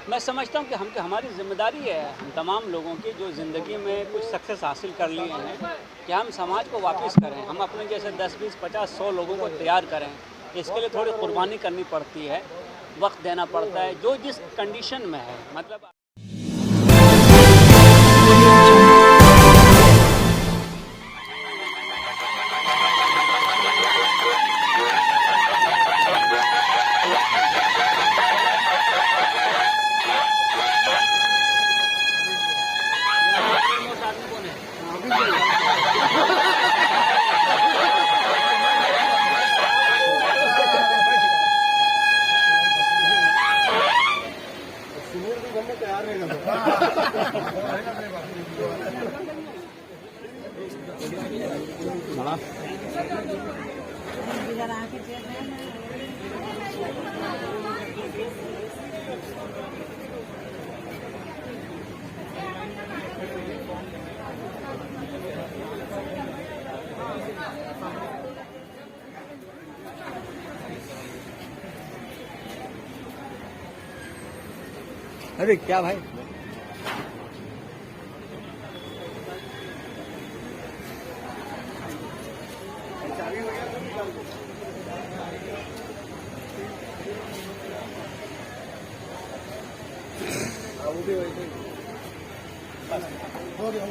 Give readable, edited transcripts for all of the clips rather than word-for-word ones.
मैं समझता हूँ कि हमारी ज़िम्मेदारी है, हम तमाम लोगों की जो ज़िंदगी में कुछ सक्सेस हासिल कर लिए हैं, कि हम समाज को वापस करें, हम अपने जैसे 10, 20, 50, 100 लोगों को तैयार करें। इसके लिए थोड़ी कुर्बानी करनी पड़ती है, वक़्त देना पड़ता है, जो जिस कंडीशन में है मतलब। अरे क्या भाई हो गया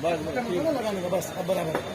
बस लगाने का बस अब बराबर है।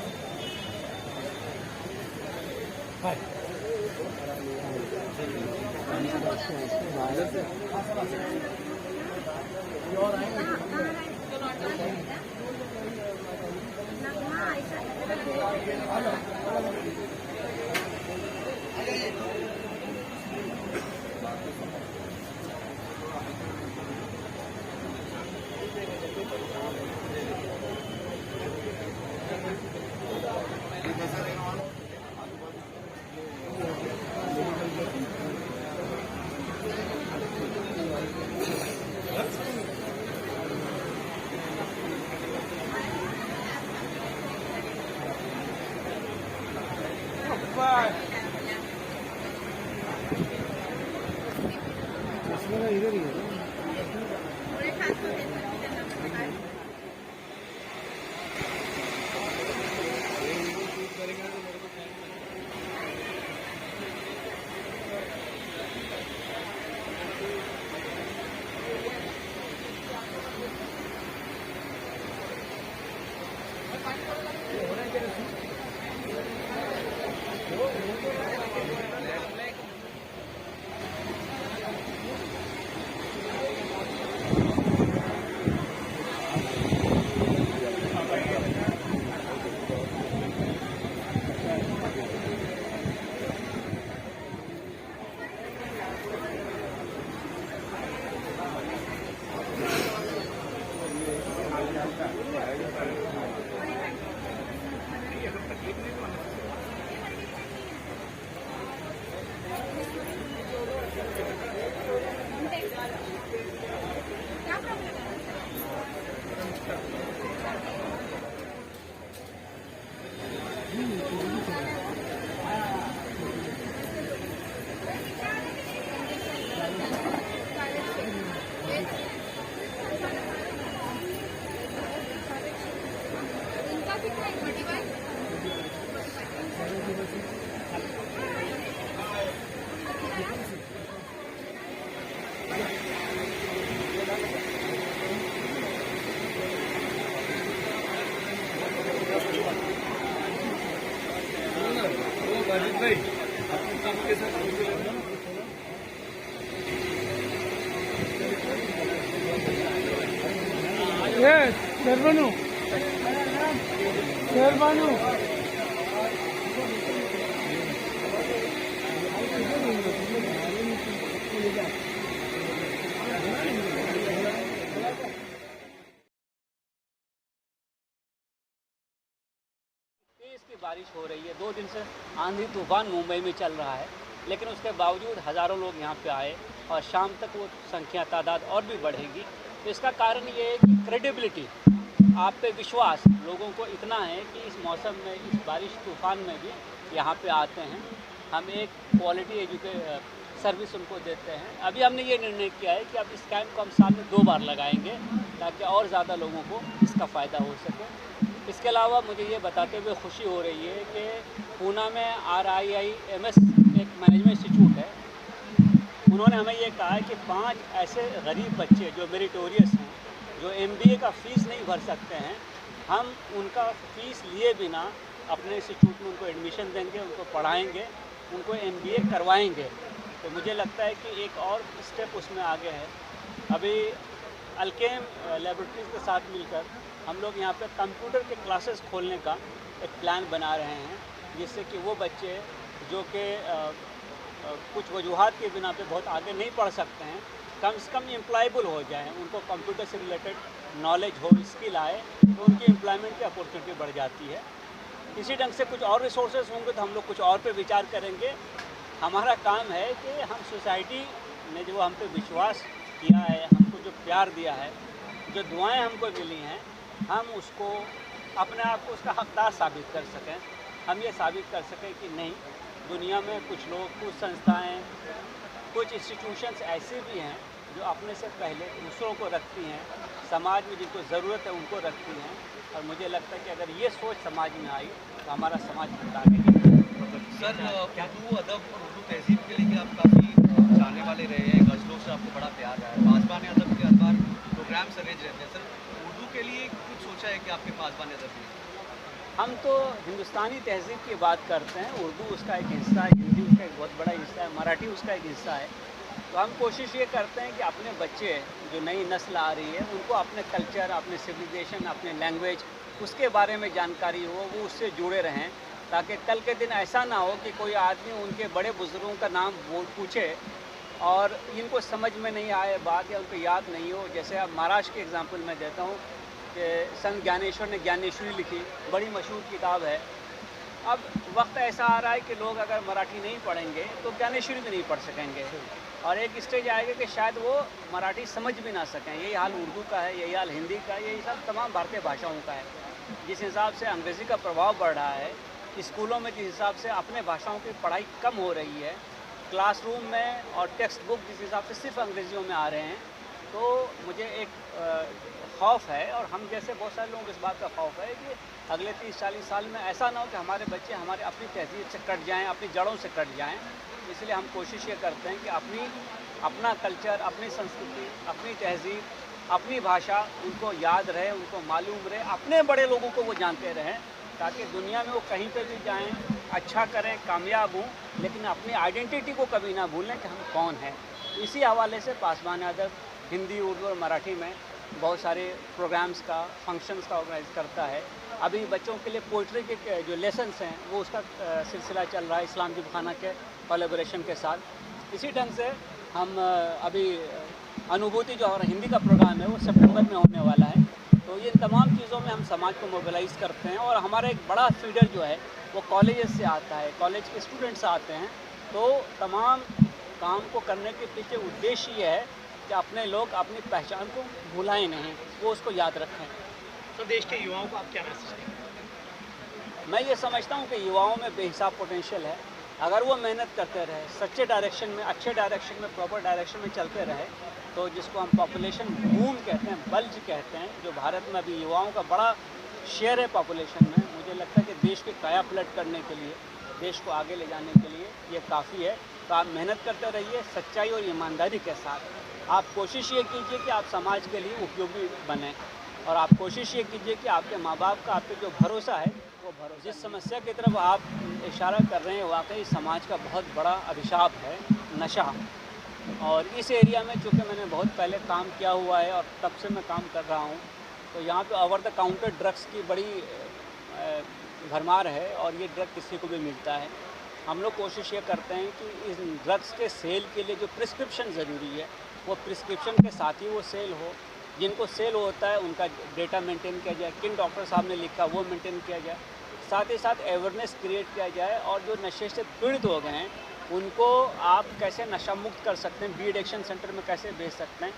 इधर ही है। शेरबानू शेरबानू तेज़ की बारिश हो रही है, 2 दिन से आंधी तूफान मुंबई में चल रहा है, लेकिन उसके बावजूद हज़ारों लोग यहाँ पे आए और शाम तक वो संख्या तादाद और भी बढ़ेगी। तो इसका कारण ये है कि क्रेडिबिलिटी, आप पे विश्वास लोगों को इतना है कि इस मौसम में, इस बारिश तूफान में भी यहाँ पे आते हैं। हम एक क्वालिटी सर्विस उनको देते हैं। अभी हमने ये निर्णय किया है कि अब इस कैंप को हम साल में 2 बार लगाएंगे ताकि और ज़्यादा लोगों को इसका फ़ायदा हो सके। इसके अलावा मुझे ये बताते हुए खुशी हो रही है कि पूना में RIIMS एक मैनेजमेंट इंस्टीट्यूट है, उन्होंने हमें ये कहा है कि 5 ऐसे गरीब बच्चे जो मेरिटोरियस हैं, जो MBA का फ़ीस नहीं भर सकते हैं, हम उनका फ़ीस लिए बिना अपने इंस्टीट्यूट में उनको एडमिशन देंगे, उनको पढ़ाएंगे, उनको MBA करवाएंगे। तो मुझे लगता है कि एक और स्टेप उसमें आगे है। अभी अल्केम लैबोरेटरीज़ के साथ मिलकर हम लोग यहाँ पे कंप्यूटर के क्लासेस खोलने का एक प्लान बना रहे हैं, जिससे कि वो बच्चे जो कि कुछ वजूहात के बिना पे बहुत आगे नहीं पढ़ सकते हैं, कम से कम एम्प्लॉयबल हो जाएं, उनको कंप्यूटर से रिलेटेड नॉलेज हो, स्किल आए, तो उनकी एम्प्लॉयमेंट की अपॉर्चुनिटी बढ़ जाती है। इसी ढंग से कुछ और रिसोर्सेज होंगे तो हम लोग कुछ और पे विचार करेंगे। हमारा काम है कि हम सोसाइटी ने जो हम पे विश्वास किया है, हमको जो प्यार दिया है, जो दुआएं हमको मिली हैं, हम उसको अपने आप को उसका हकदार साबित कर सकें। हम ये साबित कर सकें कि नहीं, दुनिया में कुछ लोग, कुछ संस्थाएं, कुछ इंस्टीट्यूशंस ऐसे भी हैं जो अपने से पहले दूसरों को रखती हैं, समाज में जिनको ज़रूरत है उनको रखती हैं। और मुझे लगता है कि अगर ये सोच समाज में आई तो हमारा समाज बहुत आगे बढ़ेगा। सर, उर्दू अदब और उर्दू तहजीब के लिए आप काफ़ी जाने वाले रहे हैं, गज़लों से आपको बड़ा प्यार रहा है, पासबान अदब के हर बार प्रोग्राम्स अरेंज रहते हैं। सर, उर्दू के लिए कुछ सोचा है कि आपके पासबान अदब में? हम तो हिंदुस्तानी तहज़ीब की बात करते हैं, उर्दू उसका एक हिस्सा है, हिंदी उसका एक बहुत बड़ा हिस्सा है, मराठी उसका एक हिस्सा है। तो हम कोशिश ये करते हैं कि अपने बच्चे, जो नई नस्ल आ रही है, उनको अपने कल्चर, अपने सिविलाइजेशन, अपने लैंग्वेज, उसके बारे में जानकारी हो, वो उससे जुड़े रहें, ताकि कल के दिन ऐसा ना हो कि कोई आदमी उनके बड़े बुज़ुर्गों का नाम पूछे और इनको समझ में नहीं आए बात, या उनको याद नहीं हो। जैसे अब महाराष्ट्र की एग्जांपल मैं देता हूँ कि संत ज्ञानेश्वर ने ज्ञानेश्वरी लिखी, बड़ी मशहूर किताब है। अब वक्त ऐसा आ रहा है कि लोग अगर मराठी नहीं पढ़ेंगे तो ज्ञानेश्वरी भी नहीं पढ़ सकेंगे, और एक स्टेज आएगा कि शायद वो मराठी समझ भी ना सकें। यही हाल उर्दू का है, यही हाल हिंदी का है, यही सब तमाम भारतीय भाषाओं का है। जिस हिसाब से अंग्रेज़ी का प्रभाव बढ़ रहा है स्कूलों में, जिस हिसाब से अपने भाषाओं की पढ़ाई कम हो रही है, क्लासरूम में और टेक्स्ट बुक जिस हिसाब से सिर्फ अंग्रेज़ियों में आ रहे हैं, तो मुझे एक खौफ है, और हम जैसे बहुत सारे लोगों को इस बात का खौफ है कि अगले 30-40 साल में ऐसा ना हो कि हमारे बच्चे हमारे अपनी तहजीब से कट जाएं, अपनी जड़ों से कट जाएं। इसलिए हम कोशिश ये करते हैं कि अपना कल्चर, अपनी संस्कृति, अपनी तहजीब, अपनी भाषा उनको याद रहे, उनको मालूम रहे, अपने बड़े लोगों को वो जानते रहें, ताकि दुनिया में वो कहीं पे भी जाएं, अच्छा करें, कामयाब हों, लेकिन अपनी आइडेंटिटी को कभी ना भूलें कि हम कौन हैं। इसी हवाले से पासबान अदब हिंदी, उर्दू और मराठी में बहुत सारे प्रोग्राम्स का, फंक्शंस का ऑर्गेनाइज करता है। अभी बच्चों के लिए पोइट्री के जो लेसन्स हैं वो उसका सिलसिला चल रहा है इस्लाम जिमखाना के कोलैबोरेशन के साथ। इसी ढंग से हम अभी अनुभूति जो हमारा हिंदी का प्रोग्राम है वो सितंबर में होने वाला है। तो ये तमाम चीज़ों में हम समाज को मोबिलाइज़ करते हैं, और हमारा एक बड़ा फीडर जो है वो कॉलेजेस से आता है, कॉलेज के स्टूडेंट्स आते हैं। तो तमाम काम को करने के पीछे उद्देश्य ये है कि अपने लोग अपनी पहचान को भुलाएं नहीं, वो उसको याद रखें। तो देश के युवाओं को आप क्या मैसेज देंगे? मैं ये समझता हूँ कि युवाओं में बेहिसाब पोटेंशियल है। अगर वो मेहनत करते रहे, सच्चे डायरेक्शन में, अच्छे डायरेक्शन में, प्रॉपर डायरेक्शन में चलते रहे, तो जिसको हम पॉपुलेशन बूम कहते हैं, बल्ज कहते हैं, जो भारत में अभी युवाओं का बड़ा शेयर है पॉपुलेशन में, मुझे लगता है कि देश की काया पलट करने के लिए, देश को आगे ले जाने के लिए ये काफ़ी है। तो आप मेहनत करते रहिए सच्चाई और ईमानदारी के साथ। आप कोशिश ये कीजिए कि आप समाज के लिए उपयोगी बने, और आप कोशिश ये कीजिए कि आपके माँ बाप का आप पे जो भरोसा है वो भरोसा। जिस समस्या की तरफ आप इशारा कर रहे हैं वाकई समाज का बहुत बड़ा अभिशाप है, नशा। और इस एरिया में चूँकि मैंने बहुत पहले काम किया हुआ है और तब से मैं काम कर रहा हूँ, तो यहाँ पे ओवर द काउंटर ड्रग्स की बड़ी भरमार है, और ये ड्रग किसी को भी मिलता है। हम लोग कोशिश ये करते हैं कि इस ड्रग्स के सेल के लिए जो प्रिस्क्रिप्शन ज़रूरी है, वो प्रिस्क्रिप्शन के साथ ही वो सेल हो। जिनको सेल होता है उनका डेटा मेंटेन किया जाए, किन डॉक्टर साहब ने लिखा वो मेंटेन किया जाए, साथ ही साथ अवेयरनेस क्रिएट किया जाए, और जो नशे से पीड़ित हो गए हैं उनको आप कैसे नशा मुक्त कर सकते हैं, बी एडिक्शन सेंटर में कैसे भेज सकते हैं।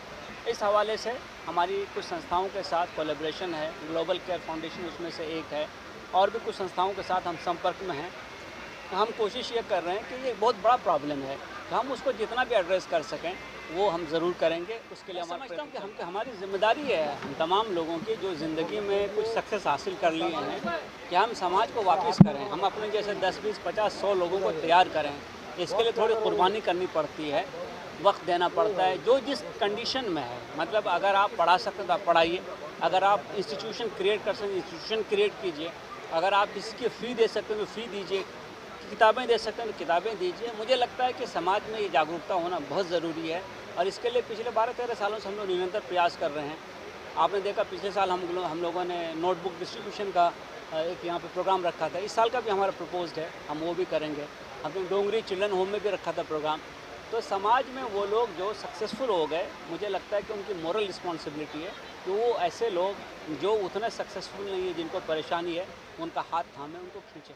इस हवाले से हमारी कुछ संस्थाओं के साथ कोलैबोरेशन है, ग्लोबल केयर फाउंडेशन उसमें से एक है, और भी कुछ संस्थाओं के साथ हम संपर्क में हैं। हम कोशिश ये कर रहे हैं कि ये बहुत बड़ा प्रॉब्लम है। तो हम उसको जितना भी एड्रेस कर सकें वो हम ज़रूर करेंगे। उसके लिए समझता हूँ कि हमारी जिम्मेदारी है हम तमाम लोगों की जो ज़िंदगी में कुछ सक्सेस हासिल कर लिए हैं कि हम समाज को वापस करें, हम अपने जैसे 10, 20, 50, 100 लोगों को तैयार करें। इसके लिए थोड़ी कुर्बानी करनी पड़ती है, वक्त देना पड़ता है, जो जिस कंडीशन में है। मतलब अगर आप पढ़ा सकते तो आप पढ़ाइए, अगर आप इंस्टीट्यूशन क्रिएट कर सकते इंस्टीट्यूशन क्रिएट कीजिए, अगर आप किसी की फ़ी दे सकते हैं तो फ़ी दीजिए, किताबें दे सकते हैं तो किताबें दीजिए। मुझे लगता है कि समाज में ये जागरूकता होना बहुत ज़रूरी है और इसके लिए पिछले 12-13 सालों से हम लोग निरंतर प्रयास कर रहे हैं। आपने देखा पिछले साल हम लोगों ने नोटबुक डिस्ट्रीब्यूशन का एक यहाँ पे प्रोग्राम रखा था। इस साल का भी हमारा प्रपोज्ड है, हम वो भी करेंगे। हमने डोंगरी चिल्ड्रन होम में भी रखा था प्रोग्राम। तो समाज में वो लोग जो सक्सेसफुल हो गए, मुझे लगता है कि उनकी मोरल रिस्पॉन्सिबिलिटी है कि वो ऐसे लोग जो उतने सक्सेसफुल नहीं है, जिनको परेशानी है, उनका हाथ थामे, उनको खींचे।